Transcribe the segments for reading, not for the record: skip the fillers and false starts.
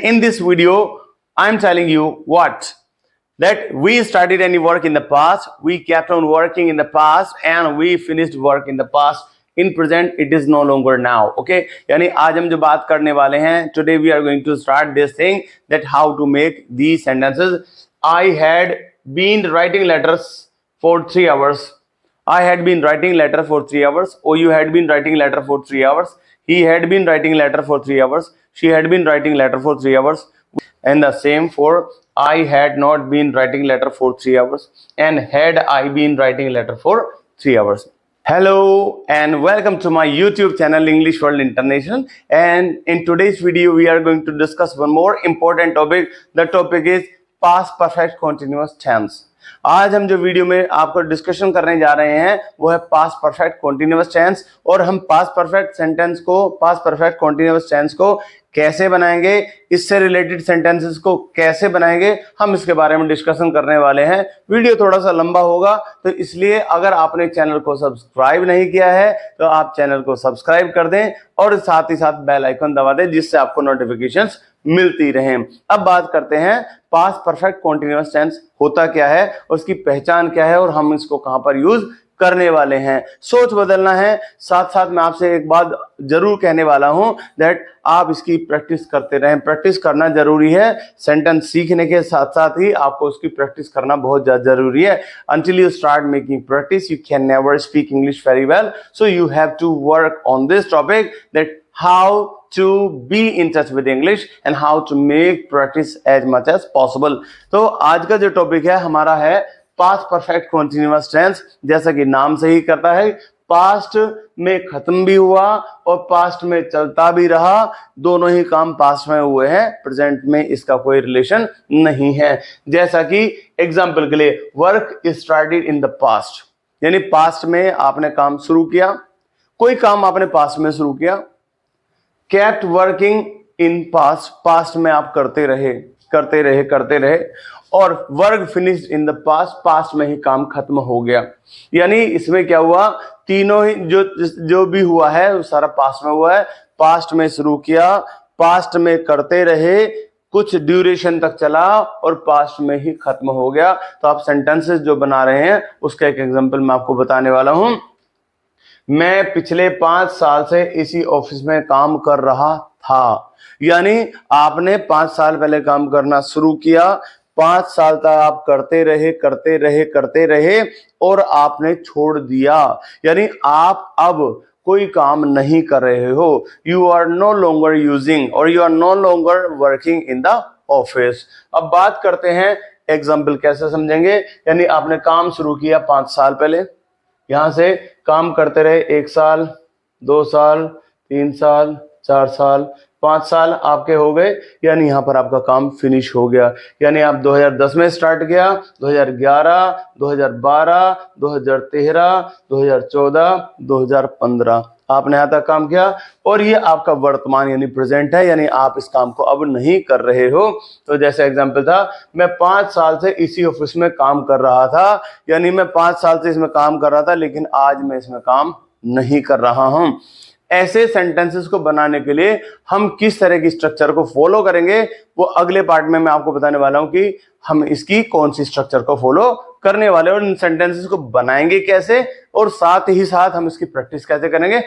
in this video, I'm telling you what? That we started any work in the past, we kept on working in the past, and we finished work in the past. In present, it is no longer now. Okay, यानी आज हम जो बात करने वाले हैं, today we are going to start this thing that how to make these sentences. I had been writing letters for 3 hours. I had been writing letter for 3 hours. Or you had been writing letter for 3 hours. He had been writing letter for 3 hours. She had been writing letter for 3 hours. And the same for I had not been writing letter for 3 hours. And had I been writing letter for 3 hours. Hello and welcome to my YouTube channel English World International. And in today's video, we are going to discuss one more important topic. The topic is past perfect continuous tense. आज हम जो video में आपको discussion करने जा रहे हैं वो है पास्ट परफेक्ट कॉन्टिन्यूअस टेंस। और हम पास्ट परफेक्ट सेंटेंस को, पास्ट परफेक्ट कॉन्टिन्यूअस टेंस को कैसे बनाएंगे, इससे रिलेटेड सेंटेंसेस को कैसे बनाएंगे, हम इसके बारे में डिस्कशन करने वाले हैं। वीडियो थोड़ा सा लंबा होगा, तो इसलिए अगर आपने चैनल को सब्सक्राइब नहीं किया है तो आप चैनल को सब्सक्राइब कर दें और साथ ही साथ बेल आइकन दबा दें, जिससे आपको नोटिफिकेशंस मिलती रहें। अब बात करते हैं पास्ट परफेक्ट कॉन्टिन्यूअस टेंस होता क्या है, उसकी पहचान क्या है और हम इसको कहां पर यूज करने वाले हैं। सोच बदलना है। साथ साथ मैं आपसे एक बात जरूर कहने वाला हूं दैट आप इसकी प्रैक्टिस करते रहें। प्रैक्टिस करना जरूरी है। सेंटेंस सीखने के साथ साथ ही आपको उसकी प्रैक्टिस करना बहुत ज्यादा जरूरी है। Until you start making practice, you can never speak English very well. So you have to work on this topic, that how to be in touch with English and how to make practice as much as possible. तो आज का जो topic है हमारा है past perfect continuous tense. जैसा कि नाम से ही करता है, पास्ट में खत्म भी हुआ और पास्ट में चलता भी रहा, दोनों ही काम पास्ट में हुए हैं, प्रेजेंट में इसका कोई रिलेशन नहीं है। जैसा कि एग्जाम्पल के लिए work started in the past, यानी पास्ट में आपने काम शुरू किया, कोई काम आपने पास्ट में शुरू किया। Kept working in past, past में आप करते रहे। और work finished in the past, past में ही काम खत्म हो गया। यानी इसमें क्या हुआ, तीनों ही जो भी हुआ है वो सारा पास्ट में हुआ है। पास्ट में शुरू किया, पास्ट में करते रहे, कुछ ड्यूरेशन तक चला और पास्ट में ही खत्म हो गया। तो आप सेंटेंसेस जो बना रहे हैं उसका एक एग्जांपल मैं आपको बताने वाला हूं। मैं पिछले 5 साल से इसी ऑफिस में काम कर रहा था। यानी आपने 5 साल पहले काम करना शुरू किया, 5 साल तक आप करते रहे और आपने छोड़ दिया। यानी आप अब कोई काम नहीं कर रहे हो। You are no longer using और you are no longer working in the office. अब बात करते हैं एग्जाम्पल कैसे समझेंगे। यानी आपने काम शुरू किया 5 साल पहले, यहां से काम करते रहे 1 साल, 2 साल, 3 साल, 4 साल, 5 साल आपके हो गए। यानी यहाँ पर आपका काम फिनिश हो गया। यानी आप 2010 में स्टार्ट किया, 2011, 2012, 2013, 2014, 2015 आपने यहाँ तक काम किया और ये आपका वर्तमान यानी प्रेजेंट है। यानी आप इस काम को अब नहीं कर रहे हो। तो जैसे एग्जांपल था, मैं 5 साल से इसी ऑफिस में काम कर रहा था। यानी मैं 5 साल से इसमें काम कर रहा था, लेकिन आज मैं इसमें काम नहीं कर रहा हूं। ऐसे सेंटेंसेस को बनाने के लिए हम किस तरह की स्ट्रक्चर को फॉलो करेंगे वो अगले पार्ट में मैं आपको बताने वाला हूं कि हम इसकी कौन सी स्ट्रक्चर को फॉलो करने वाले और इन सेंटेंसेस को बनाएंगे कैसे और साथ ही साथ हम इसकी प्रैक्टिस कैसे करेंगे।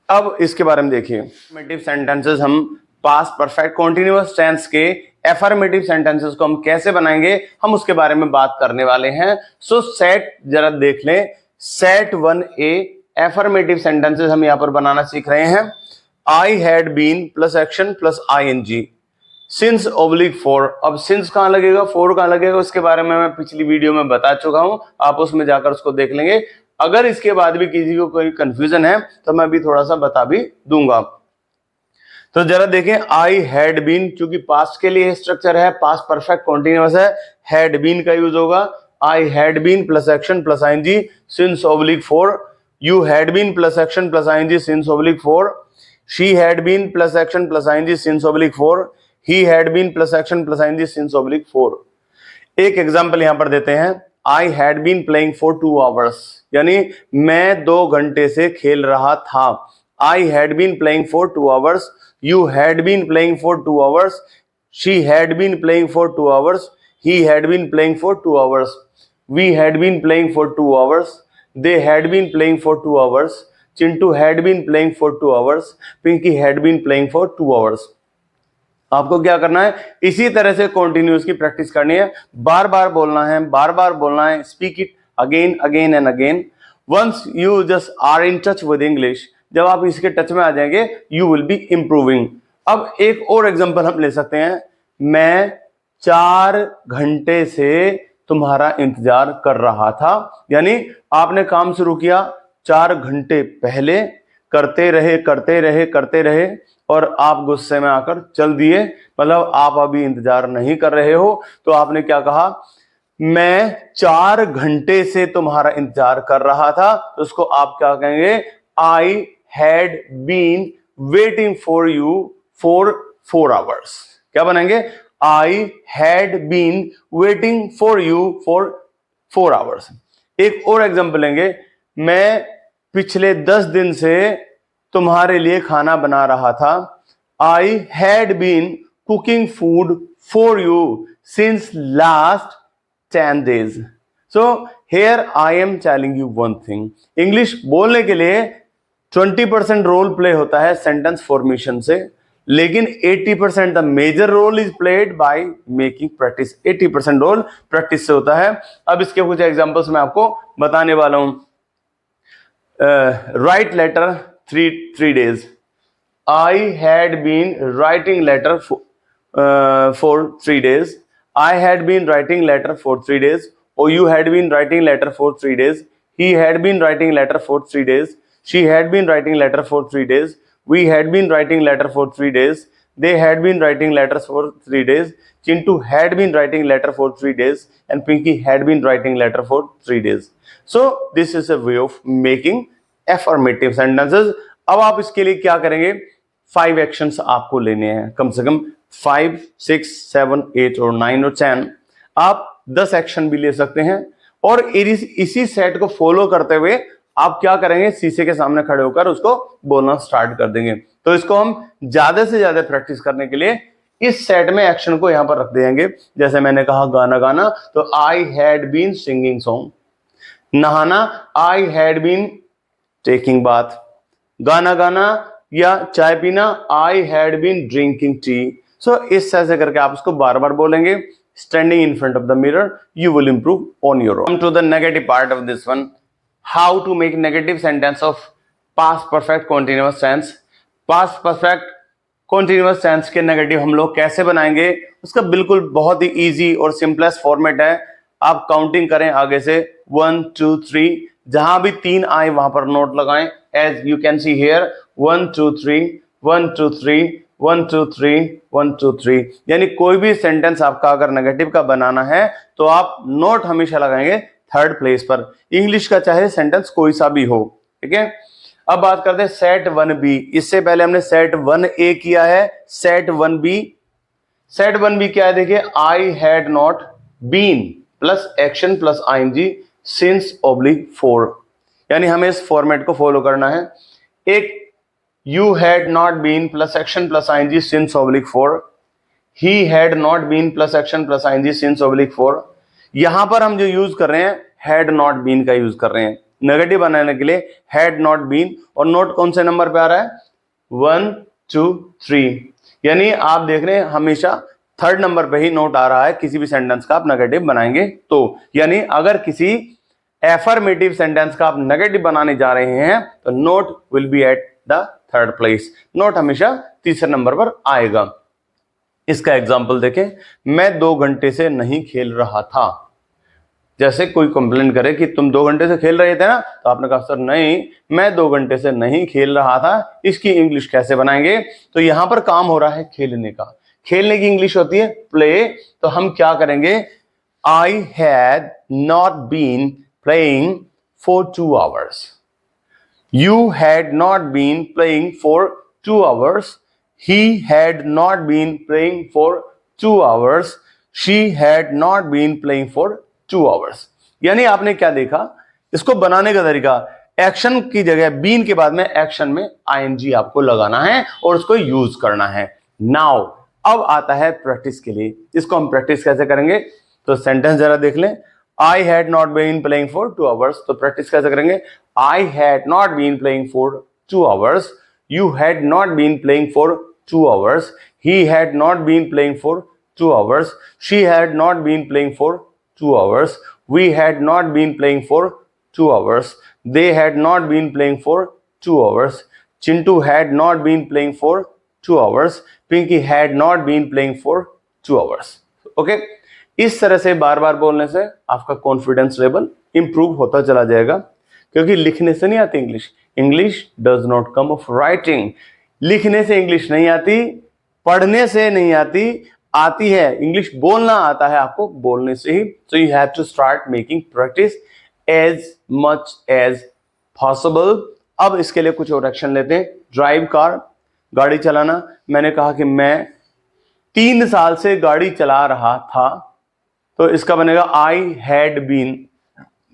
अब इसके बारे में देखिए। अफर्मेटिव सेंटेंसेस, हम पास्ट परफेक्ट कॉन्टिन्यूअस टेंस के अफर्मेटिव सेंटेंसेस को हम कैसे बनाएंगे, हम उसके बारे में बात करने वाले हैं। सो सेट जरा देख लें। सेट 1A एफर्मेटिव सेंटेंसेस हम यहां पर बनाना सीख रहे हैं। I had been plus action plus ING, since oblique for. अब सिंस कहां लगेगा, फॉर कहां लगेगा, उसके बारे में मैं पिछली वीडियो में बता चुका हूं, आप उसमें जाकर उसको देख लेंगे। अगर इसके बाद भी किसी को कोई कंफ्यूजन है तो मैं भी थोड़ा सा बता भी दूंगा। तो जरा देखें, आई हैड बीन, चूंकि पास्ट के लिए स्ट्रक्चर है, पास्ट परफेक्ट कॉन्टिन्यूअस है, हैड बीन का यूज होगा। I had been plus action plus ING since oblique for. You had been plus action plus ING since oblique 4. She had been plus action plus ING since oblique 4. He had been plus action plus ING since oblique 4. एक example यहां पर देते हैं। I had been playing for 2 hours, यानी मैं 2 घंटे से खेल रहा था। I had been playing for 2 hours. You had been playing for 2 hours. She had been playing for 2 hours. He had been playing for 2 hours. We had been playing for 2 hours. They had been playing for 2 hours. Chintu had been playing for 2 hours. Pinky had been playing for 2 hours. आपको क्या करना है, इसी तरह से continuous की practice करनी है, बार बार बोलना है, बार बार बोलना है. Speak it again again and again. Once you just are in touch with English, जब आप इसके टच में आ जाएंगे, यू विल बी इंप्रूविंग. अब एक और एग्जांपल हम ले सकते हैं. मैं 4 घंटे से तुम्हारा इंतजार कर रहा था. यानी आपने काम शुरू किया 4 घंटे पहले, करते रहे करते रहे करते रहे और आप गुस्से में आकर चल दिए, मतलब आप अभी इंतजार नहीं कर रहे हो. तो आपने क्या कहा, मैं 4 घंटे से तुम्हारा इंतजार कर रहा था. तो उसको आप क्या कहेंगे, I had been waiting for you for 4 hours. क्या बनाएंगे, I had been waiting for you for 4 hours. एक और एग्जांपल लेंगे. मैं पिछले 10 दिन से तुम्हारे लिए खाना बना रहा था. I had been cooking food for you since last 10 days. So here I am telling you one thing. English बोलने के लिए 20% रोल प्ले होता है सेंटेंस फॉर्मेशन से, लेकिन 80% the major role is played by making practice. 80% role practice से होता है. अब इसके कुछ एग्जांपल्स मैं आपको बताने वाला हूं. Write letter 3 days. I had been writing letter for 3 days. I had been writing letter for 3 days. Or you had been writing letter for 3 days. He had been writing letter for 3 days. She had been writing letter for 3 days. We had been writing letter for 3 days. They had been writing letters for 3 days. Chintu had been writing letter for 3 days. And Pinky had been writing letter for 3 days. So this is a way of making affirmative sentences. अब आप इसके लिए क्या करेंगे, 5 actions आपको लेने हैं, कम से कम 5, 6, 7, 8 और 9 और 10. आप 10 एक्शन भी ले सकते हैं. और इसी सेट को फॉलो करते हुए आप क्या करेंगे, शीशे के सामने खड़े होकर उसको बोलना स्टार्ट कर देंगे. तो इसको हम ज्यादा से ज्यादा प्रैक्टिस करने के लिए इस सेट में एक्शन को यहां पर रख देंगे. जैसे मैंने कहा गाना गाना, तो I had been singing song. नहाना, I had been taking bath. गाना गाना या चाय पीना, I had been drinking tea. So इस तरह से करके आप उसको बार बार बोलेंगे. Standing in front of the mirror, you will improve on your own. Come to the negative part of this one. How to make negative sentence of past perfect continuous tense. Past perfect continuous tense के negative हम लोग कैसे बनाएंगे, उसका बिल्कुल बहुत ही easy और simplest format है. आप काउंटिंग करें आगे से 1, 2, 3. जहां भी 3 आए वहां पर नोट लगाएं. As you can see here 1, 2, 3, 1, 2, 3, 1, 2, 3, 1, 2, 3. यानी कोई भी सेंटेंस आपका अगर नेगेटिव का बनाना है तो आप नोट हमेशा लगाएंगे 3rd प्लेस पर. इंग्लिश का चाहे सेंटेंस कोई सा भी हो, ठीक है. अब बात करते हैं सेट 1B. इससे पहले हमने सेट 1A किया है. Set 1B. सेट 1B क्या है, देखिए, I had not been plus action plus ING since oblique 4. यानी हमें इस फॉर्मेट को फॉलो करना है. एक you had not been plus action plus ING since oblique 4. He had not been plus action plus ING since oblique 4. यहां पर हम जो यूज कर रहे हैं हैड नॉट बीन का यूज कर रहे हैं नेगेटिव बनाने के लिए. हैड नॉट बीन, और नोट कौन से नंबर पे आ रहा है, 1, 2, 3. यानी आप देख रहे हैं हमेशा 3rd नंबर पे ही नोट आ रहा है किसी भी सेंटेंस का आप नेगेटिव बनाएंगे तो. यानी अगर किसी एफर्मेटिव सेंटेंस का आप नेगेटिव बनाने जा रहे हैं तो note will be at the 3rd place. Note हमेशा 3रे नंबर पर आएगा. इसका एग्जांपल देखें. मैं 2 घंटे से नहीं खेल रहा था. जैसे कोई कंप्लेन करे कि तुम 2 घंटे से खेल रहे थे ना, तो आपने कहा सर नहीं, मैं 2 घंटे से नहीं खेल रहा था. इसकी इंग्लिश कैसे बनाएंगे, तो यहां पर काम हो रहा है खेलने का. खेलने की इंग्लिश होती है प्ले. तो हम क्या करेंगे, I had not been playing for 2 hours. You had not been playing for 2 hours. He had not been playing for 2 hours. She had not been playing for 2 hours. यानी आपने क्या देखा, इसको बनाने का तरीका, एक्शन की जगह बीन के बाद में एक्शन में आईएनजी आपको लगाना है और उसको यूज करना है। नाउ अब आता है प्रैक्टिस के लिए। इसको हम प्रैक्टिस कैसे करेंगे, तो सेंटेंस जरा देख लें। I had not been playing for 2 hours, तो प्रैक्टिस कैसे करेंगे। I had not been playing for 2 hours, you had not been playing for 2 hours, he had not been playing for 2 hours, she had not been playing for 2 hours, we had not been playing for 2 hours, they had not been playing for 2 hours, Chintu had not been playing for 2 hours, Pinky had not been playing for 2 hours. Okay, इस तरह से बार बार बोलने से आपका confidence level improve होता चला जाएगा, क्योंकि लिखने से नहीं आती English. English does not come of writing. लिखने से इंग्लिश नहीं आती, पढ़ने से नहीं आती है इंग्लिश बोलना आता है आपको बोलने से ही। So you have to start making practice as much as possible. अब इसके लिए कुछ और एक्शन लेते हैं। ड्राइव कार, गाड़ी चलाना। मैंने कहा कि मैं 3 साल से गाड़ी चला रहा था, तो इसका बनेगा I had been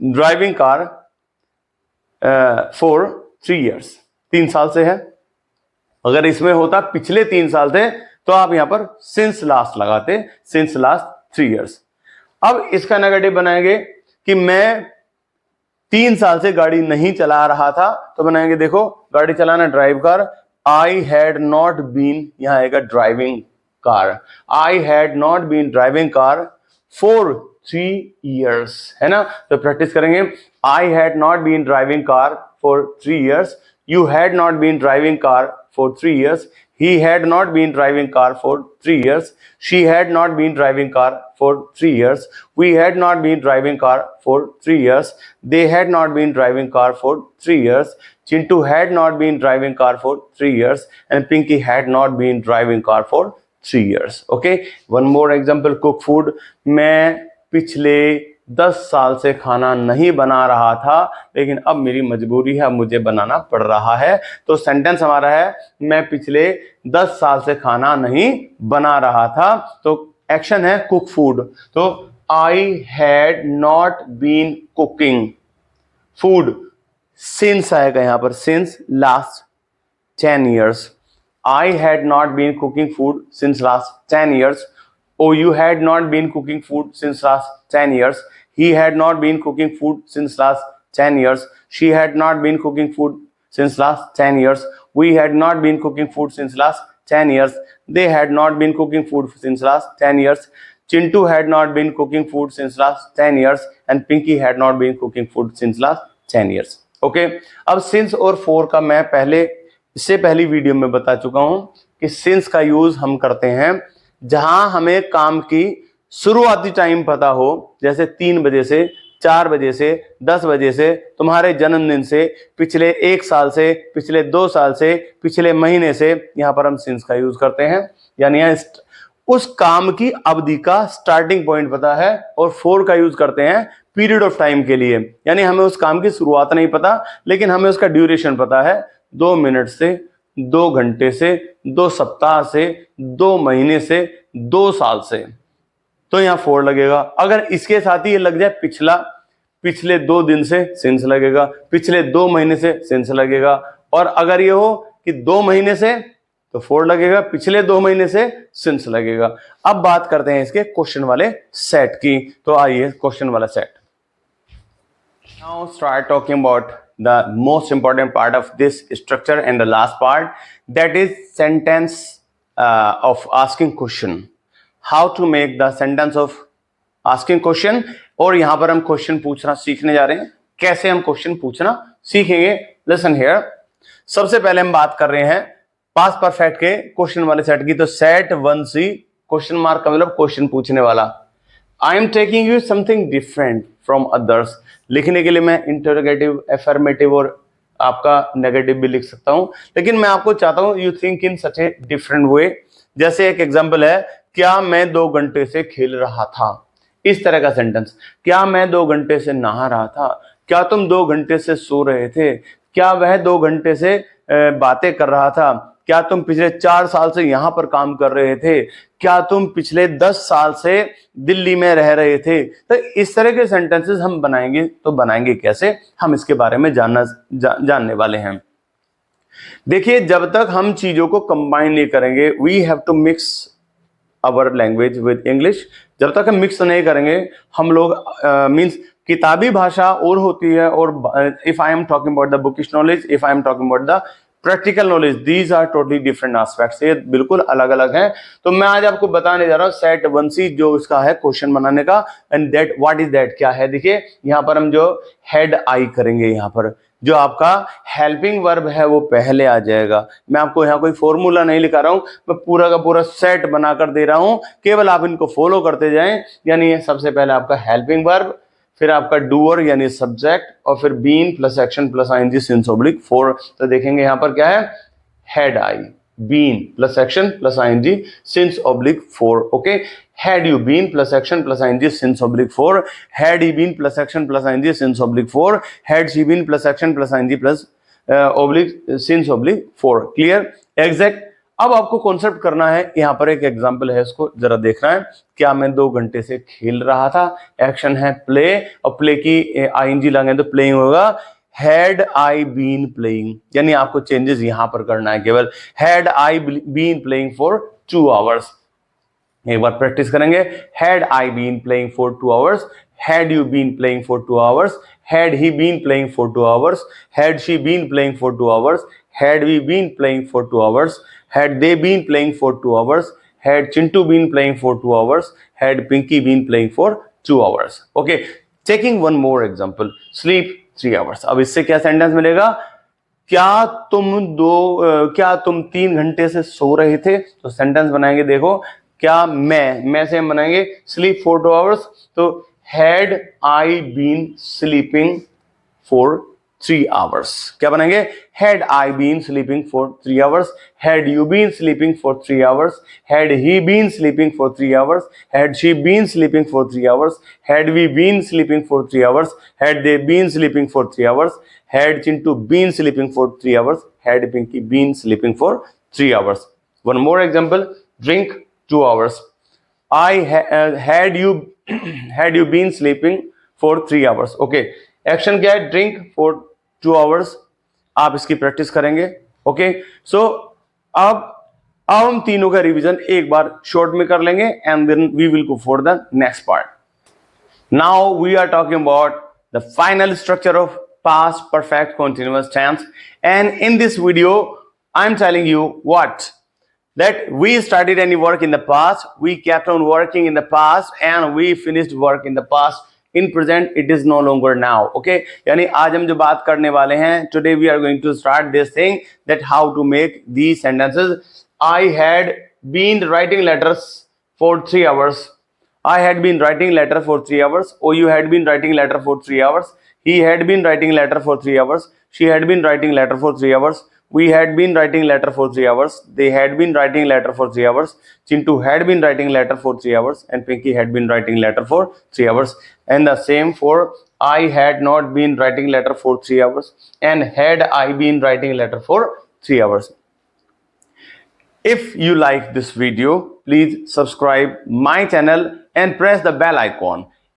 driving car for 3 years। 3 साल से है। अगर इसमें होता पिछले 3 साल से, तो आप यहां पर सिंस लास्ट लगाते, सिंस लास्ट 3 years। अब इसका नेगेटिव बनाएंगे कि मैं 3 साल से गाड़ी नहीं चला रहा था, तो बनाएंगे देखो गाड़ी चलाना drive car. I had not been, यहां आएगा driving car. I had not been driving car for 3 years, है ना। तो प्रैक्टिस करेंगे। I had not been driving car for 3 years, you had not been driving car for 3 years, he had not been driving car for 3 years, she had not been driving car for 3 years, we had not been driving car for 3 years, they had not been driving car for 3 years, Chintu had not been driving car for 3 years, and Pinky had not been driving car for 3 years. Okay, one more example, cook food। मैं पिछले 10 साल से खाना नहीं बना रहा था, लेकिन अब मेरी मजबूरी है, मुझे बनाना पड़ रहा है। तो सेंटेंस हमारा है मैं पिछले 10 साल से खाना नहीं बना रहा था। तो एक्शन है कुक फूड। तो I had not been cooking food, since आएगा यहां पर, since last 10 years। I had not been cooking food since last 10 years। Oh, you had not been cooking food since last 10 years. He had not been cooking food since last 10 years. She had not been cooking food since last 10 years. We had not been cooking food since last 10 years. They had not been cooking food since last 10 years. Chintu had not been cooking food since last 10 years. And Pinky had not been cooking food since last 10 years. Okay? अब since और for का मैं इससे पहली video में बता चुका हूं कि since का यूज हम करते हैं जहां हमें काम की शुरुआती टाइम पता हो, जैसे 3 बजे से, 4 बजे से, 10 बजे से, तुम्हारे जन्मदिन से, पिछले 1 साल से, पिछले 2 साल से, पिछले महीने से, यहां पर हम सिंस का यूज करते हैं। यानी उस काम की अवधि का स्टार्टिंग पॉइंट पता है, और फॉर का यूज करते हैं पीरियड ऑफ टाइम के लिए। यानी हमें उस काम की शुरुआत नहीं पता, लेकिन हमें उसका ड्यूरेशन पता है, 2 मिनट से, 2 घंटे से, 2 सप्ताह से, 2 महीने से, 2 साल से, तो यहां फॉर लगेगा। अगर इसके साथ ही ये लग जाए पिछले 2 दिन से, सिंस लगेगा। पिछले 2 महीने से, सिंस लगेगा। और अगर ये हो कि 2 महीने से, तो फॉर लगेगा। पिछले 2 महीने से, सिंस लगेगा। अब बात करते हैं इसके क्वेश्चन वाले सेट की। तो आइए क्वेश्चन वाला set. Now start talking about the most important part of this structure and the last part, that is sentence of asking question, how to make the sentence of asking question। और यहां पर हम question पूछना सीखने जा रहे हैं। कैसे हम क्वेश्चन पूछना सीखेंगे, लिसन हियर। सबसे पहले हम बात कर रहे हैं पास्ट परफेक्ट के क्वेश्चन वाले सेट की। तो सेट 1C, क्वेश्चन मार्क का मतलब क्वेश्चन पूछने वाला। I am taking you something different from others. लिखने के लिए मैं इंटरोगेटिव, एफर्मेटिव और आपका नेगेटिव भी लिख सकता हूं, लेकिन मैं आपको चाहता हूं you think in such a different way. जैसे एक एग्जांपल है, क्या मैं 2 घंटे से खेल रहा था। इस तरह का सेंटेंस। क्या मैं 2 घंटे से नहा रहा था। क्या तुम 2 घंटे से सो रहे थे। क्या वह 2 घंटे से बातें कर रहा था। क्या तुम पिछले 4 साल से यहां पर काम कर रहे थे? क्या तुम पिछले 10 साल से दिल्ली में रह रहे थे? तो इस तरह के सेंटेंसेस हम बनाएंगे, तो बनाएंगे कैसे, हम इसके बारे में जानने वाले हैं। देखिए, जब तक हम चीजों को कंबाइन नहीं करेंगे, we have to mix our language with English. जब तक हम मिक्स नहीं करेंगे, हम लोग मीन्स किताबी भाषा और होती है, और if I am talking about the bookish knowledge, if I am talking about the practical knowledge, these are totally different aspects, ये बिल्कुल अलग अलग हैं। तो मैं आज आपको बताने जा रहा हूं सेट 1C जो इसका है क्वेश्चन बनाने का, and that what is that, क्या है। देखिए यहां पर हम जो हेड आई करेंगे, यहां पर जो आपका हेल्पिंग वर्ब है वो पहले आ जाएगा। मैं आपको यहाँ कोई फॉर्मूला नहीं लिखा रहा हूं, मैं पूरा का पूरा सेट बनाकर दे रहा हूं, केवल आप इनको फॉलो करते जाएं। यानी सबसे पहले आपका हेल्पिंग वर्ब, फिर आपका डूअर यानी सब्जेक्ट, और फिर been plus action plus ING since oblique for. तो देखेंगे यहां पर क्या है, had I, been plus action plus ING since oblique for. Okay, had you been plus action plus ing since oblique 4, had he been plus action plus ing since oblique 4, had she been plus action plus ing plus oblique since oblique 4। Clear, exact. अब आपको concept करना है, यहाँ पर एक example है, इसको जरा देखना है। क्या मैं 2 घंटे से खेल रहा था, एक्शन है प्ले, और प्ले की आईएनजी लाएंगे तो प्लेइंग होगा, had I been playing, यानी आपको चेंजेस यहां पर करना है केवल, had I been playing for 2 hours। एक बार प्रैक्टिस करेंगे, had I been playing for 2 hours, had you been playing for 2 hours, had he been playing for 2 hours, had she been playing for 2 hours, had we been playing for 2 hours, had they been playing for 2 hours, had Chintu been playing for 2 hours, had Pinky been playing for 2 hours। Okay, taking one more example, sleep 3 hours। अब इससे क्या sentence मिलेगा, क्या तुम 3 घंटे से सो रहे थे? तो सेंटेंस बनाएंगे, देखो क्या मैं से हम बनाएंगे स्लीप फॉर 2 hours, तो had I been sleeping for 3 hours। क्या बनाएंगे, had I been sleeping for 3 hours, had you been sleeping for 3 hours, had he been sleeping for 3 hours, had she been sleeping for 3 hours, had we been sleeping for 3 hours, had they been sleeping for 3 hours, had Chintu been sleeping for 3 hours, had Pinky been sleeping for 3 hours। One more example, drink 2 hours, had you been sleeping for 3 hours। Okay, action क्या है, drink for 2 hours। आप इसकी practice करेंगे। Okay, सो अब हम तीनों का revision एक बार शॉर्ट में कर लेंगे, and then we will go for the next part. Now we are talking about the final structure of past perfect continuous tense, and in this video I'm telling you what, that we started any work in the past, we kept on working in the past, and we finished work in the past, in present it is no longer now। okay, यानी आज हम जो बात करने वाले हैं, today we are going to start this thing, that how to make these sentences। I had been writing letters for 3 hours, I had been writing letter for 3 hours, or you had been writing letter for 3 hours, he had been writing letter for 3 hours, she had been writing letter for 3 hours, we had been writing letter for 3 hours, they had been writing letter for 3 hours, Chintu had been writing letter for 3 hours, and Pinky had been writing letter for 3 hours। And the same for I had not been writing letter for 3 hours, and had I been writing letter for 3 hours। If you like this video, please subscribe my channel and press the bell icon,